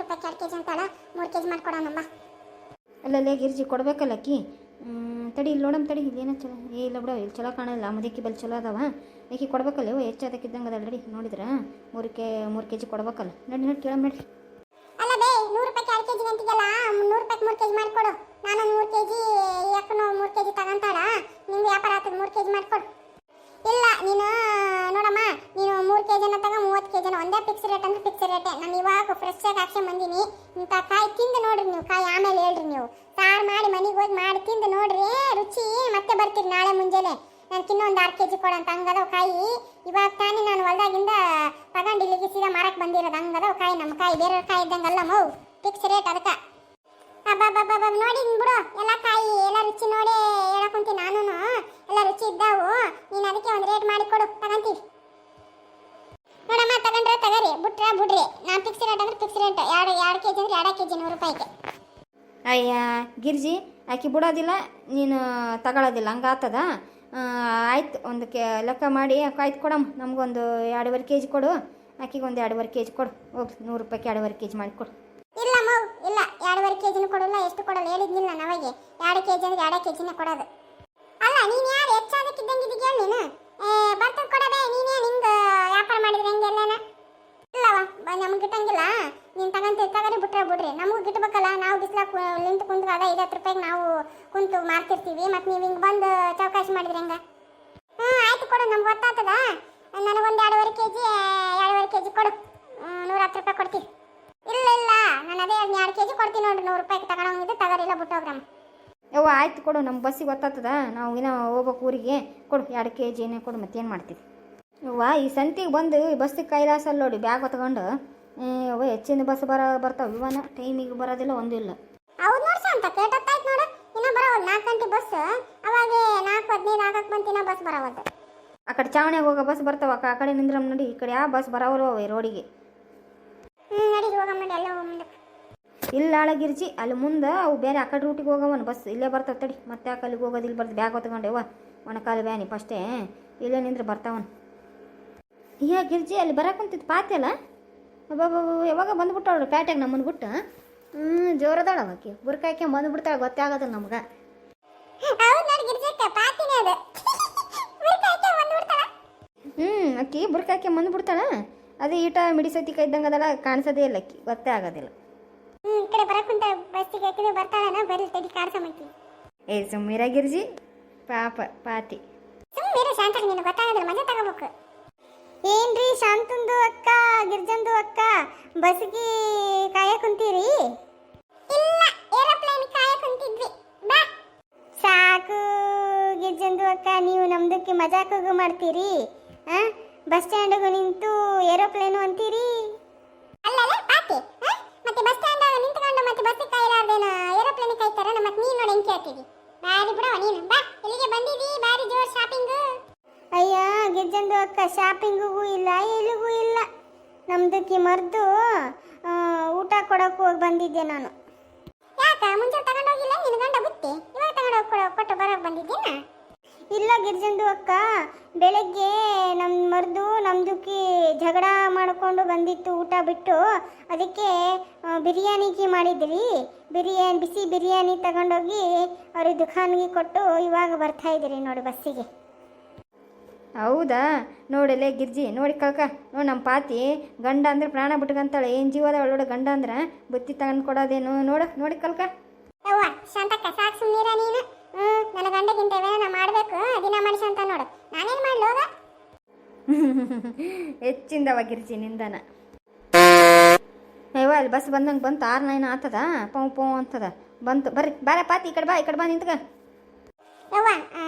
ರೂಪಾಯಿ 2 KG ಅಂತಾಳ 3 KG ಮಾಡ್ಕೊಡೋಣಮ್ಮ. ಅಲ್ಲಲ್ಲೇ ಗಿರ್ಜಿ ಕೊಡ್ಬೇಕಲ್ಲ ಅಕ್ಕಿ. ತಡಿ ಇಲ್ಲಿ ನೋಡಮ್ ತಡಿ ಇಲ್ಲೇನೋ ಚಲೋ ಇಲ್ಲ ಬಿಡೋ ಇಲ್ಲಿ ಚಲೋ ಕಾಣಲ್ಲ ಮದಕ್ಕಿ ಬಲ್ಲಿ ಚಲೋ ಅದಾವ ಏಕೆ ಕೊಡ್ಬೇಕಲ್ಲ ಇವು ಹೆಚ್ಚದಕ್ಕಿದ್ದಂಗೆ ಅದ ರೆಡಿ ನೋಡಿದ್ರೆ 3 ಕೆಜಿ ಕೊಡ್ಬೇಕಲ್ಲ ನಡಿ ಕೇಳಮ್ ನಡಿ. ಅಲ್ಲ ಬೇ 100 ರೂಪಾಯಿ 2 ಕೆಜಿ ಅಂತಿದ್ದಲ್ಲ 100 ರೂಪಾಯಿ 3 ಕೆಜಿ ಮಾಡ್ಕೊಡು. ನಾನು 3 ಕೆಜಿ ಯಾಕನೋ 3 ಕೆಜಿ ತಗೊಂತಾಳ ನಿಂಗೆ ವ್ಯಾಪಾರ ಆಗ್ತದೆ 3 ಕೆಜಿ ಮಾಡ್ಕೊಡು. ಇಲ್ಲ ನೀನು ನೋಡಮ್ಮ ನೀನು 3 ಕೆಜಿನ ತಗ 30 ಕೆಜಿನ ಒಂದೇ ಫಿಕ್ಸ್ ರೇಟ್ ಅಂದ್ರೆ ಫಿಕ್ಸ್ ರೇಟೇ. ನಾನು ಇವಾಗ ಫ್ರೆಶ್ ಆಗಿ ಹಾಕ್ಸಿ ಬಂದೀನಿ. ಇಂಥ ಕಾಯಿ ತಿಂದು ನೋಡ್ರಿ ನೀವು ಕಾಯಿ ಆಮೇಲೆ ಹೇಳ್ರಿ ನೀವು ಸಾರು ಮಾಡಿ ಮನೆಗೆ ಹೋಗಿ ಮಾಡಿ ತಿಂದು ನೋಡ್ರಿ ರುಚಿ ಮತ್ತೆ ಬರ್ತೀರಿ ನಾಳೆ ಮುಂಜಾನೆ ನಾನು ಇನ್ನೊಂದು 6 ಕೆಜಿ ಕೊಡಂತ ಹಂಗದವು ಕಾಯಿ. ಇವಾಗ ತಾನೇ ನಾನು ಹೊಲ್ದಾಗಿಂದ ತಗೊಂಡು ಇಲ್ಲಿಗೆ ಸೀದಾ ಮಾರಕ್ಕೆ ಬಂದಿರೋದು ಹಂಗದವು ಕಾಯಿ. ನಮ್ಮ ಕಾಯಿ ಬೇರೆ ಕಾಯಿ ಇದ್ದಂಗೆ ಅಲ್ಲ ಮೌ ಫಿಕ್ಸ್ ರೇಟ್ ಅದಕ್ಕೆ. ಅಬ್ಬಬ್ಬಬ್ಬ ನೋಡಿ ಬಿಡು ಎಲ್ಲ ಕಾಯಿ ಎಲ್ಲ ರುಚಿ ನೋಡಿ ಹೇಳಕೊಂತೀನಿ ನಾನು ಎಲ್ಲ ರುಚಿ ಇದ್ದಾವು. ನೀನು ಅದಕ್ಕೆ ಒಂದು ರೇಟ್ ಮಾಡಿ ಕೊಡು ತಗೊಂತೀವಿ ನೋಡಮ್ಮ. ತಗೊಂಡ್ರೆ ತಗರಿ ಬಿಟ್ರೆ ಬಿಡ್ರಿ. ನಾನು ಫಿಕ್ಸ್ ರೇಟ್ ಅಂದ್ರೆ ಫಿಕ್ಸ್ ರೇಟ್ 2 ಕೆಜಿ ಅಂದ್ರೆ 2 ಕೆಜಿ 100 ರೂಪಾಯಿಗೆ. ಅಯ್ಯ ಗಿರ್ಜಿ ಆಕಿ ಬಿಡೋದಿಲ್ಲ ನೀನು ತಗೊಳ್ಳೋದಿಲ್ಲ ಹಂಗಾತದ. ಆಯ್ತು ಒಂದು ಲೆಕ್ಕ ಮಾಡಿ ಆಯ್ತು ಕೊಡಮ್ಮ ನಮಗೊಂದು 2.5 ಕೆಜಿ ಕೊಡು ಆಕಿಗೆ ಒಂದು 2.5 ಕೆಜಿ ಕೊಡು ಹೋಗಿ 100 ರೂಪಾಯಿಗೆ 2.5 ಕೆಜಿ ಮಾಡಿ ಕೊಡು. ಇಲ್ಲ ಮೌ ಇಲ್ಲ 2.5 ಕೆಜಿನೂ ಕೊಡಲ್ಲ ಎಷ್ಟು ಕೊಡಲ್ಲ ಹೇಳಿದ್ನಿಲ್ಲ ನಾವಾಗೆ 2 ಕೆಜಿ ಅಂದ್ರೆ 2 ಕೆಜಿನೇ ಕೊಡೋದು. ಅಲ್ಲ ನೀನು ಯಾರು ಹೆಚ್ಚಾದಕ್ಕಿದ್ದಂಗೆ ಇದೀಗ ಹೇಳಿ ನೀನು ಬರ್ತದ ಕೊಡಬೇ ನೀನೇ ನಿಂಗೆ ವ್ಯಾಪಾರ ಮಾಡಿದ್ರೆ ಹೆಂಗೆ ಎಲ್ಲನ ಇಲ್ಲವ ನಮ್ಗೆ ಗಿಟ್ಟಂಗಿಲ್ಲ. ನೀನು ತಗರಿ ಬಿಟ್ರೆ ಬಿಡ್ರಿ ನಮಗೂ ಗಿಟ್ಬೇಕಲ್ಲ. ನಾವು ಬಿಸ್ಲಾಗ ನಿಂತು ಕುಂತಾಗ 50 ರೂಪಾಯಿಗೆ ನಾವು ಕುಂತು ಮಾರ್ತಿರ್ತೀವಿ ಮತ್ತು ನೀವು ಹಿಂಗೆ ಬಂದು ಚೌಕಾಸಿ ಮಾಡಿದ್ರೆ ಹೆಂಗೆ? ಆಯ್ತು ಕೊಡು ನಮ್ಗೆ ಗೊತ್ತಾಗ್ತದ. ನನಗೊಂದು 2.5 ಕೆಜಿ ಕೊಡು 110 ರೂಪಾಯಿ ಕೊಡ್ತೀವಿ. ಇಲ್ಲ ನಾನು ಅದೇ 2 ಕೆಜಿ ಕೊಡ್ತೀನಿ ನೋಡ್ರಿ 100 ರೂಪಾಯಿಗೆ ತಗೊಳಂಗಿದ್ದು ತಗರಿಲ್ಲ ಬಿಟ್ಟೋಗ್ರಮ್ಮ. ಯವ್ವ ಆಯ್ತು ಕೊಡು ನಮ್ಮ ಬಸ್ಸಿಗೆ ಗೊತ್ತಾಗ್ತದ ನಾವು ಇನ್ನೂ ಹೋಗ್ಬೇಕು ಊರಿಗೆ ಕೊಡು 2 ಕೆಜಿನೇ ಕೊಡು ಮತ್ತೇನು ಮಾಡ್ತೀವಿ. ಯವ್ವ ಈ ಸಂತಿಗೆ ಬಂದು ಬಸ್ಸಿಗೆ ಕೈಲಾಸಲ್ಲಿ ನೋಡಿ ಬ್ಯಾಗ್ ಹೊತ್ಕೊಂಡು ಯವ್ವ ಹೆಚ್ಚಿನ ಬಸ್ ಬರ್ತಾವೆ ಇವನ ಟೈಮಿಗೆ ಬರೋದಿಲ್ಲ ಒಂದು ಇಲ್ಲ. ಹೌದು ನೋಡ್ಸ ಅಂತ ಕೇಟತ್ತಾಯ್ತು ನೋಡು ಇನ್ನೂ ಬರೋವಲ್ಲ 4 ಗಂಟೆ ಬಸ್ ಅವಾಗ 4:15 ಆಗಕ್ಕೆ ಬಂತಿನ ಬಸ್ ಬರೋವಲ್ದು. ಆ ಕಡೆ ಚಾವಣಿಯಾಗ ಹೋಗೋ ಬಸ್ ಬರ್ತಾವ ಆ ಕಡೆ ನಿಂದ್ರಮ್ ನೋಡಿ ಈ ಕಡೆ ಯಾವ ಬಸ್ ಬರೋವಲ್ವ ರೋಡಿಗೆ. ನಡಿ ಹೋಗಮ್ಮ ನಡಿ ಎಲ್ಲ ಮುಂದೆ. ಇಲ್ಲ ಗಿರ್ಜಿ ಅಲ್ಲಿ ಮುಂದೆ ಅವು ಬೇರೆ ಆ ಕಡೆ ರೂಟಿಗೆ ಹೋಗವನು ಬಸ್ ಇಲ್ಲೇ ಬರ್ತಾವೆ ತಡಿ ಮತ್ತೆ ಆ ಕಲ್ಲಿಗೆ ಹೋಗೋದು ಇಲ್ಲಿ ಬರ್ದು ಬ್ಯಾಗ್ ಹೊತ್ಕೊಂಡೆವ ಒಣಕಾಲು ಬ್ಯಾನಿ ಫಸ್ಟೇ ಇಲ್ಲೇ ನಿಂದ್ರೆ ಬರ್ತಾವನು. ಈಗ ಗಿರ್ಜಿ ಅಲ್ಲಿ ಬರಕುಂತಿದ್ದು ಪಾತಿ ಅಲ್ಲ ಯಾವಾಗ ಬಂದ್ಬಿಟ್ಟವಳು ಪ್ಯಾಟ್ಯಾಗ ನಮ್ಮನ್ನು ಬಿಟ್ಟು ಜೋರದಾಳ ಅವಕ್ಕೆ ಬುರ್ಕಾಯ್ಕೆ ಬಂದ್ಬಿಡ್ತಾಳೆ ಗೊತ್ತೇ ಆಗೋದಿಲ್ಲ ನಮ್ಗೆ. ಅಕ್ಕಿ ಬುರ್ಕಾಯ್ಕೆ ಬಂದ್ಬಿಡ್ತಾಳ ಅದೇ ಈಟ ಮಿಡಿಸತಿ ಕೈದಂಗೆ ಅದಲ್ಲ ಕಾಣಿಸೋದೇ ಇಲ್ಲ ಅಕ್ಕಿ ಗೊತ್ತೇ ಆಗೋದಿಲ್ಲ. ಏ ಸುಮ್ಮೀರ ಗಿರ್ಜಿ ಪಾಪ ಪಾತಿ ಏನ್ರಿ ಶಾಂತಂದು ಅಕ್ಕ ಗಿರ್ಜಂದು ಅಕ್ಕ ಬಸ್ಗೆ ಕಾಯ ಕುಂತೀರಿ? ಇಲ್ಲ ಏರೋಪ್ಲೇನ್ ಕಾಯ ಕುಂತಿದ್ವಿ ಬಾ. ಸಾಕು ಗಿರ್ಜಂದು ಅಕ್ಕ ನೀವು ನಮ್ದಕ್ಕೆ ಮಜಾಕಾಗೂ ಮಾಡ್ತೀರಿ. ಬಸ್ ಸ್ಟ್ಯಾಂಡ್ಗೂ ನಿಂತು ಏರೋಪ್ಲೇನು ಅಂತೀರಿ. ಅಲ್ಲಲ್ಲ ಪಾತಿ ಮತ್ತೆ ಬಸ್ ಸ್ಟ್ಯಾಂಡ್ ನಿಂತ್ಕೊಂಡು ಮತ್ತೆ ಬಸ್ಸಿಗೆ ಕಾಯಿಲಾರ್ದೇನ ಏರೋಪ್ಲೇನ್ ಕಾಯ್ತಾರ ಮತ್ತೆ ನೀನು ನೋಡಿ ಹೆಂಗೆ ಕೇಳ್ತೀವಿ ಬಾರಿ ಬಿಡವ ನೀನು ಬಾ. ಎಲ್ಲಿಗೆ ಬಂದಿದ್ದೀ ಬಾರಿ ಜೋರ್ ಶಾಪಿಂಗ್? ಅಯ್ಯ ಗಿರ್ಜಂದು ಅಕ್ಕ ಶಾಪಿಂಗಿಗೂ ಇಲ್ಲ ಎಲ್ಲಿಗೂ ಇಲ್ಲ ನಮ್ದಕ್ಕೆ ಮರ್ದು ಊಟ ಕೊಡೋಕೆ ಹೋಗಿ ಬಂದಿದ್ದೆ ನಾನು. ಯಾಕ ಮುಂಚೆ ತಗೊಂಡೋಗಿಲ್ಲ ನಿನ್ನ ಗಂಡ ಬುತ್ತಿ ಇವಾಗ ತಗೊಂಡೋಗಿ ಕೊಟ್ಟು ಬರೋಕೆ ಬಂದಿದ್ದೇನಾ? ಇಲ್ಲ ಗಿರ್ಜಂದು ಅಕ್ಕ ಬೆಳಗ್ಗೆ ನಮ್ಮ ಮರ್ದು ನಮ್ದಕ್ಕೆ ಜಗಳ ಮಾಡಿಕೊಂಡು ಬಂದಿತ್ತು ಊಟ ಬಿಟ್ಟು ಅದಕ್ಕೆ ಬಿರಿಯಾನಿಗೆ ಮಾಡಿದ್ರಿ ಬಿಸಿ ಬಿರಿಯಾನಿ ತಗೊಂಡೋಗಿ ಅವ್ರಿಗೆ ದುಕಾನಿಗೆ ಕೊಟ್ಟು ಇವಾಗ ಬರ್ತಾ ಇದ್ದೀರಿ ನೋಡಿ ಬಸ್ಸಿಗೆ. ಹೌದಾ ನೋಡಲೇ ಗಿರ್ಜಿ ನೋಡಿ ಕಳ್ಕ ನೋಡಿ ನಮ್ಮ ಪಾತಿ ಗಂಡ ಅಂದ್ರೆ ಪ್ರಾಣ ಬಿಟ್ಕಂತಾಳೆ ಏನು ಜೀವದ ಒಳ್ಳೊಡೆ ಗಂಡ ಅಂದ್ರೆ ಬುತ್ತಿ ತಗೊಂಡು ಕೊಡೋದೇನು ನೋಡಿ ಕಲ್ಕ. ಅವ್ವ ಶಾಂತಕ್ಕ ಸಾಕು ಸುಮ್ಮೀರ ನೀನು ನನ್ನ ಗಂಡಗಿಂತ ನಾ ಮಾಡಬೇಕು ದಿನ ಮನುಷ್ಯ ಅಂತ ನೋಡು ನಾನೇನು ಮಾಡ್ಲೋಗ. ಹೆಚ್ಚಿಂದವ ಗಿರ್ಜಿ ನಿಂದನ ಅಯ್ಯವ ಅಲ್ಲಿ ಬಸ್ ಬಂದಂಗೆ ಬಂತು 6-9 ಆತದ ಪೌ ಅಂತದ ಬಂತು ಬರ್ರಿ ಬಾರ ಪಾತಿ ಈ ಕಡೆ ಬಾ ನಿಂತ್ಕ. ಯವ್ವ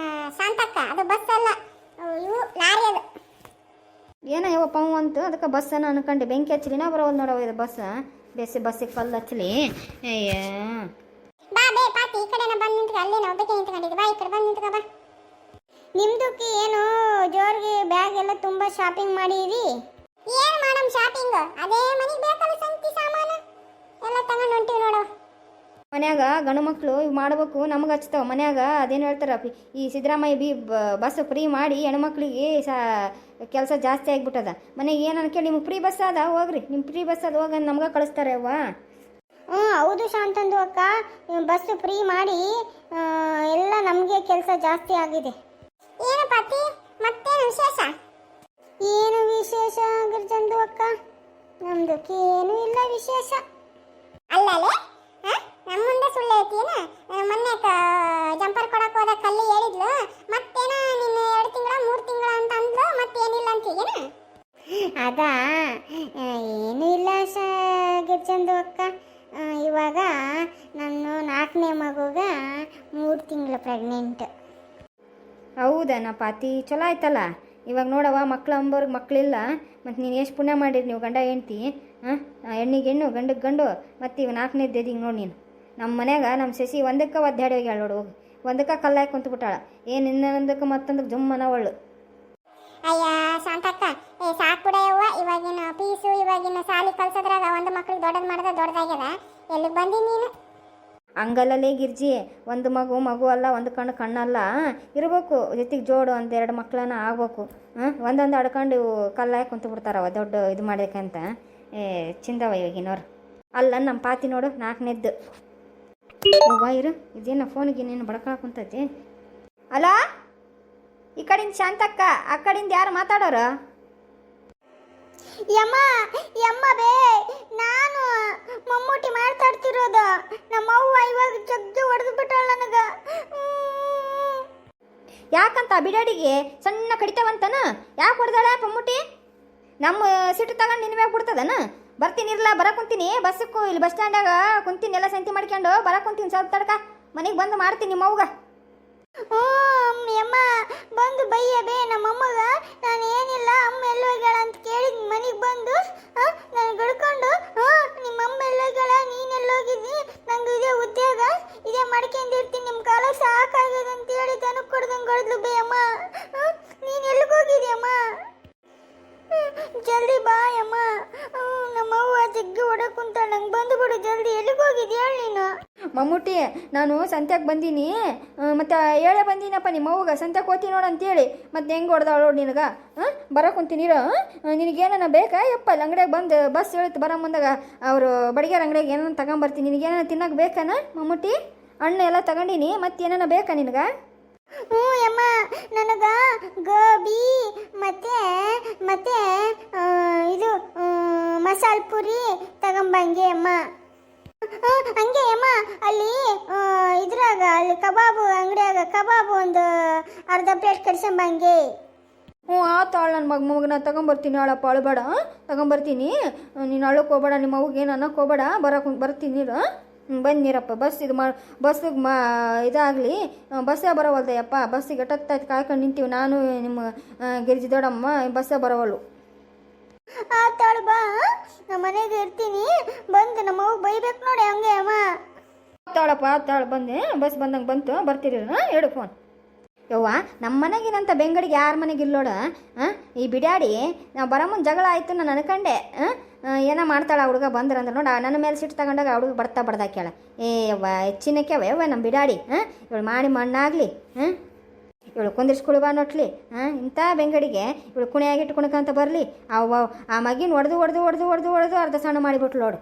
ಶಾಂತಕ್ಕ ಅದು ಬಸ್ ಅಲ್ಲ ಇವು ಲಾರಿ ಅದು. ಏನೋ ಯವ್ವ ಪೌ ಅಂತು ಅದಕ್ಕೆ ಬಸ್ಸನ್ನು ಅನ್ಕೊಂಡೆ ಬೆಂಕಿ ಹಚ್ಚಲಿನ ಬರೋದು ನೋಡವ ಇದು ಬಸ್ ಬಸ್ಸಿಗೆ ಕಲ್ಲು ಹಚ್ಚಲಿ. ಅಯ್ಯ ಬಾ ಬೇ ಪಾತಿ ಈ ಕಡೆನ ಬಂದು ನಿಂತ್ಕ ಅಲ್ಲೇ ನಾವು ಬೇಕೆ ನಿಂತ್ಕೊಂಡಿದ್ದೆ ಬಾ ಈ ಕಡೆ ಬಂದು ನಿಂತ್ಕ ಬಾ. ನಿಮ್ದಕ್ಕೆ ಏನು ಜೋರ್ಗೆ ಬ್ಯಾಗ್ ಎಲ್ಲ ತುಂಬ ಶಾಪಿಂಗ್ ಮಾಡಿರಿ? ಏನು ಮಾಡಮ್ ಶಾಪಿಂಗ್ ಅದೇ ಮನೆಗೆ ಬೇಕಲ್ಲ ಸಂತಿ ಸಾಮಾನು ಎಲ್ಲ ತಗೊಂಡು ಹೊಂಟಿವಿ ನೋಡು. ಮನ್ಯಾಗ ಗಂಡು ಮಕ್ಕಳು ಇವು ಮಾಡ್ಬೇಕು ನಮಗೆ ಹಚ್ತಾವ ಮನ್ಯಾಗ ಅದೇನು ಹೇಳ್ತಾರ ಈ ಸಿದ್ದರಾಮಯ್ಯ ಬಸ್ ಫ್ರೀ ಮಾಡಿ ಹೆಣ್ಮಕ್ಳಿಗೆ ಕೆಲಸ ಜಾಸ್ತಿ ಆಗಿಬಿಟ್ಟದ ಮನೆಗೆ ಏನು ಅನ್ಕೇಳಿ ನಿಮ್ಗೆ ಫ್ರೀ ಬಸ್ ಅದ ಹೋಗ್ರಿ ನಿಮ್ಮ ಫ್ರೀ ಬಸ್ ಅದು ಹೋಗಿ ನಮ್ಗೆ ಕಳಿಸ್ತಾರೆ ಅವ್ವ. ಹೌದು ಶಾಂತಂದು ಅಕ್ಕ, ಬಸ್ ಫ್ರೀ ಮಾಡಿ ಎಲ್ಲ ನಮಗೆ ಕೆಲಸ ಜಾಸ್ತಿ ಆಗಿದೆ. ಏನು ಪತಿ ಮತ್ತೇನು ವಿಶೇಷ? ಏನು ವಿಶೇಷ ಗಿರ್ಜಂದು ಅಕ್ಕ, ನಮ್ದಕ್ಕೇನು ಇಲ್ಲ ವಿಶೇಷ. ಅಲ್ಲಲೇ ನಮ್ಮ ಮುಂದೆ ಸುಳ್ಳು ಹೇಳ್ತೀನ? ಮೊನ್ನೆ ಜಂಪರ್ ಕೊಡಕ್ಕೆ ಹೋದ ಕಲ್ಲಿ ಹೇಳಿದ್ಲು, ಮತ್ತೇನ ನಿನ್ನ 2 ತಿಂಗಳ 3 ತಿಂಗಳ ಅಂತ ಅಂದ್ಲು, ಮತ್ತೇನಿಲ್ಲ ಅಂತೀಗೇನ? ಅದಾ ಏನೂ ಇಲ್ಲ ಗಿರ್ಜಂದು ಅಕ್ಕ, ಇವಾಗ ನಾನು 4ನೇ ಮಗುಗ 3 ತಿಂಗಳ ಪ್ರೆಗ್ನೆಂಟ್. ಹೌದನ ಪಾತಿ, ಚಲೋ ಆಯ್ತಲ್ಲ. ಇವಾಗ ನೋಡವ ಮಕ್ಳು ಅಂಬೋರ್ಗೆ ಮಕ್ಕಳಿಲ್ಲ, ಮತ್ತು ನೀನು ಎಷ್ಟು ಪುಣ್ಯ ಮಾಡಿರಿ ನೀವು ಗಂಡ ಹೆಂಡ್ತಿ. ಹೆಣ್ಣಿಗೆ ಹೆಣ್ಣು ಗಂಡಕ್ಕೆ ಗಂಡು, ಮತ್ತು ಇವು 4ನೇದ್ದು ಈಗ ನೋಡಿ ನೀನು. ನಮ್ಮ ಮನ್ಯಾಗ ನಮ್ಮ ಸಸಿ ಒಂದಕ್ಕೆ ಒದ್ದಾಡಿ ಹೋಗಿ ನೋಡು, ಹೋಗಿ ಒಂದಕ್ಕೆ ಕಲ್ಲು ಹಾಕಿ ಕುಂತ್ಬಿಟ್ಟಾಳ. ಏನು ಇನ್ನೊಂದಕ್ಕೆ ಮತ್ತೊಂದಕ್ಕೆ ಜುಮ್ಮನ ಒಳ್ಳು. ಅಯ್ಯ ಶಾಂತಕ್ಕ, ಸಾಕು ಬಿಡಯ್ಯವ್ವ, ಇವಾಗಿನ ಪೀಸು ಇವಾಗಿನ ಸಾಲಿ ಕಲ್ಸೋದ್ರಾಗ ಒಂದು ಮಕ್ಳಿಗೆ ದೊಡ್ಡದು ಮಾಡಿದ್ರೆ ದೊಡ್ಡದಾಗ್ಯದ. ಎಲ್ಲಿಗೆ ಬಂದಿ ನೀನು? ಹಂಗಲ್ಲೇ ಗಿರ್ಜಿ, ಒಂದು ಮಗು ಅಲ್ಲ, ಒಂದು ಕಣ್ಣಲ್ಲ ಇರಬೇಕು, ಜೊತೆಗೆ ಜೋಡು 1-2 ಮಕ್ಕಳನ್ನ ಆಗ್ಬೇಕು. ಒಂದೊಂದು ಅಡ್ಕೊಂಡು ಕಲ್ಲು ಹಾಕಿ ಕುಂತು ಬಿಡ್ತಾರವ ದೊಡ್ಡ ಇದು ಮಾಡೋಕ್ಕಂತ. ಚಿಂದವ ಇವಾಗಿನವ್ರು. ಅಲ್ಲ ನಮ್ಮ ಪಾತಿ ನೋಡು 4ನೇದ್ದು. ಇರು ಇದೇನ ಫೋನಿಗೆ ನೀನು ಬಡ್ಕೊಳಕ್ಕೆ ಕುಂತೈತಿ. ಅಲ್ಲ ಈ ಕಡೆಯಿಂದ ಶಾಂತಕ್ಕ, ಆ ಕಡೆಯಿಂದ ಯಾರು ಮಾತಾಡೋರು? ಯಮ್ಮ ಬೇ, ನಾನು ಮಮ್ಮೂಟಿ ಮಾತಾಡ್ತಿರೋದು. ನಮ್ಮವ್ವ ಇವಾಗ ಜಗ್ಗಿ ಹೊಡೆದು ಬಿಟ್ಟಾಳ ನನಗ. ಯಾಕಂತ ಬಿಡಾಡಿಗೆ ಸಣ್ಣ ಕಡಿತಾವಂತನ? ಯಾಕೆ ಹೊಡೆದಾಳ ಮಮ್ಮೂಟಿ? ನಮ್ಮ ಸಿಟ್ಟು ತಗೊಂಡು ನಿನ್ನ ಮ್ಯಾಗ ಬಿಡ್ತದನ? ಬರ್ತೀನಿರ್ಲ, ಕುಂತೀನಿ ಬಸ್ಸಕ್ಕೂ, ಇಲ್ಲಿ ಬಸ್ ಸ್ಟ್ಯಾಂಡಾಗ ಕುಂತೀನಿ, ಎಲ್ಲ ಸಂತಿ ಮಾಡ್ಕೊಂಡು ಕುಂತೀನಿ. ಸ್ವಲ್ಪ ತಡ್ಕ ಮನೆಗೆ ಬಂದು ಮಾಡ್ತೀನಿ ನಿಮ್ಮವ್ಗ. ಯಮ್ಮ ಬಂದು ಬೈಯ ಬೇ ನಮ್ಮಮ್ಮಗ. ನಾನು ಏನಿಲ್ಲ, ಅಮ್ಮ ಎಲ್ಲೋಗ್ಯಾಳ ಅಂತ ಕೇಳಿದ್ ಮನೆಗೆ ಬಂದು ನಾನು ಗಡ್ಕೊಂಡು, ನಿಮ್ಮಮ್ಮ ಎಲ್ಲೋಗ್ಯಾಳ, ನೀನೆಲ್ಲೋಗಿದ್ದಿ, ನಂಗೆ ಇದೇ ಉದ್ಯೋಗ ಇದೇ ಮಾಡ್ಕೊಂಡಿರ್ತೀನಿ, ನಿಮ್ಮ ಕಾಲ ಸಾಕಾಗ್ಯದ ಅಂತ ಹೇಳಿ ತನಕ ಕೊಡ್ದಂಗೆ ಹೊಡೆದ್ಲು ಬೇ ಅಮ್ಮ. ನೀನು ಎಲ್ಲಿಗೋಗಿದ್ಯಮ್ಮ? ಜಲ್ದಿ ಬಾ ಅಮ್ಮ, ನಮ್ಮವ್ವ ಜಗ್ಗಿ ಹೊಡಕ್ ಕುಂತಾಳ, ನಂಗೆ ಬಂದು ಬಿಡು ಜಲ್ದಿ. ಎಲ್ಲಿಗೋಗಿದ್ಯ ಹೇಳಿ ನೀನು? ಮಮ್ಮೂಟಿ, ನಾನು ಸಂತ್ಯಾಗ ಬಂದೀನಿ, ಮತ್ತು ಹೇಳೇ ಬಂದೀನಪ್ಪ ನಿಮ್ಮವ್ಗ ಸಂತ್ಯಾಗ ಹೋಗ್ತೀನಿ ನೋಡು ಅಂತೇಳಿ. ಮತ್ತು ಹೆಂಗೆ ಹೊಡೆದಾಳು ನೋಡು ನಿನಗೆ. ಬರೋಕುಂತೀನಿರೋ, ನಿನಗೇನ ಬೇಕಾ ಯಪ್ಪ? ಅಲ್ಲಿ ಅಂಗಡಿಯಾಗ ಬಂದು ಬಸ್ ಹೇಳ್ತು ಬರೋ ಮುಂದಾಗ ಅವರು ಬಡಿಗೆರ ಅಂಗಡಿಯಾಗ ಏನಾನ ತಗೊಂಬರ್ತೀನಿ. ನಿನಗೇನ ತಿನ್ನಕ್ಕೆ ಬೇಕಾನ ಮಮ್ಮೂಟಿ? ಹಣ್ಣು ಎಲ್ಲ ತಗೊಂಡೀನಿ, ಮತ್ತು ಏನಾನ ಬೇಕಾ ನಿನಗೆ? ಯಮ್ಮ, ನನಗ ಗೋಬಿ ಮತ್ತೆ ಇದು ಮಸಾಲೆ ಪುರಿ ತಗೊಂಬಂಗೆ ಅಮ್ಮ. ಹಂಗೆ ಅಮ್ಮ, ಅಲ್ಲಿ ಇದ್ರಾಗ ಅಲ್ಲಿ ಕಬಾಬು ಅಂಗಡಿಯಾಗ ಕಬಾಬು ಒಂದು ಅರ್ಧ ಪ್ಲೇಟ್ ಕಡ್ಸಂಬಂಗೆ. ಆತಾಳು ನನ್ನ ಮಗನ ತಗೊಂಬರ್ತೀನಿ. ಅಳಪ್ಪ ಅಳಬೇಡ, ತಗೊಂಬರ್ತೀನಿ. ನೀನು ಅಳಕ್ಕೆ ಹೋಗ್ಬೇಡ, ನಿಮ್ಮ ಅವ್ಗೆ ಏನು ಅನ್ನಕ್ಕೆ ಹೋಗ್ಬೇಡ, ಬರ್ತೀನಿ. ಬಂದಿರಪ್ಪ, ಬಸ್ ಇದು ಬಸ್ಸಿಗೆ ಇದಾಗಲಿ, ಬಸ್ಸೇ ಬರೋವಲ್ದಯ್ಯಪ್ಪ. ಬಸ್ಸಿಗೆ ಎಟ್ಟತ್ತಾಯ್ತು ಕಾಯ್ಕೊಂಡು ನಿಂತೀವಿ ನಾನು ನಿಮ್ಮ ಗಿರ್ಜಿ ದೊಡ್ಡಮ್ಮ, ಬಸ್ಸೇ ಬರೋವಲ್ಲು. ಆತಾಳು ಬಾ, ನಮ್ಮ ಮನೆಗೆ ಇರ್ತೀನಿ, ಬಂದು ನಮ್ಮ ಅವ್ಗೆ ಬೈಬೇಕು ನೋಡಿ ಹಂಗೆ ಅಮ್ಮ. ಆತಾಳು ಬಂದೆ, ಬಸ್ ಬಂದಂಗೆ ಬಂತು, ಬರ್ತೀರಿ ಹೇಳು ಫೋನ್. ಯವ್ವ, ನಮ್ಮ ಮನೆಗಿನಂತ ಬೆಂಗಡಿಗೆ ಯಾರ ಮನೆಗೆ ಇಲ್ಲೋಡ. ಈ ಬಿಡಾಡಿ ನಾವು ಬರೋ ಮುಂದೆ ಜಗಳ ಆಯಿತು, ನಾನು ಅನ್ಕಂಡೆ ಏನೋ ಮಾಡ್ತಾಳೆ ಆ ಹುಡುಗ ಬಂದ್ರಂದ್ರೆ ನೋಡ, ನನ್ನ ಮೇಲೆ ಸಿಟ್ಟು ತಗೊಂಡಾಗ ಆ ಹುಡುಗ ಬಡ್ದಾಕ್ಯಾಳ. ಯವ್ವ ಹೆಚ್ಚಿನಕ್ಕೆವ ಯವ್ವ ನಮ್ಮ ಬಿಡಾಡಿ. ಇವಳು ಮಾಡಿ ಮಣ್ಣಾಗಲಿ, ಇವಳು ಕುಂದಿರ್ಸ್ಕೊಳು ಬಾ ನೋಟ್ಲಿ. ಇಂಥ ಬೆಂಗಡಿಗೆ ಇವಳು ಕುಣಿಯಾಗಿಟ್ಟು ಕುಣ್ಕಂತ ಬರಲಿ. ಆ ಮಗಿನ ಹೊಡೆದು ಅರ್ಧ ಸಣ್ಣ ಮಾಡಿಬಿಟ್ಲು ನೋಡು.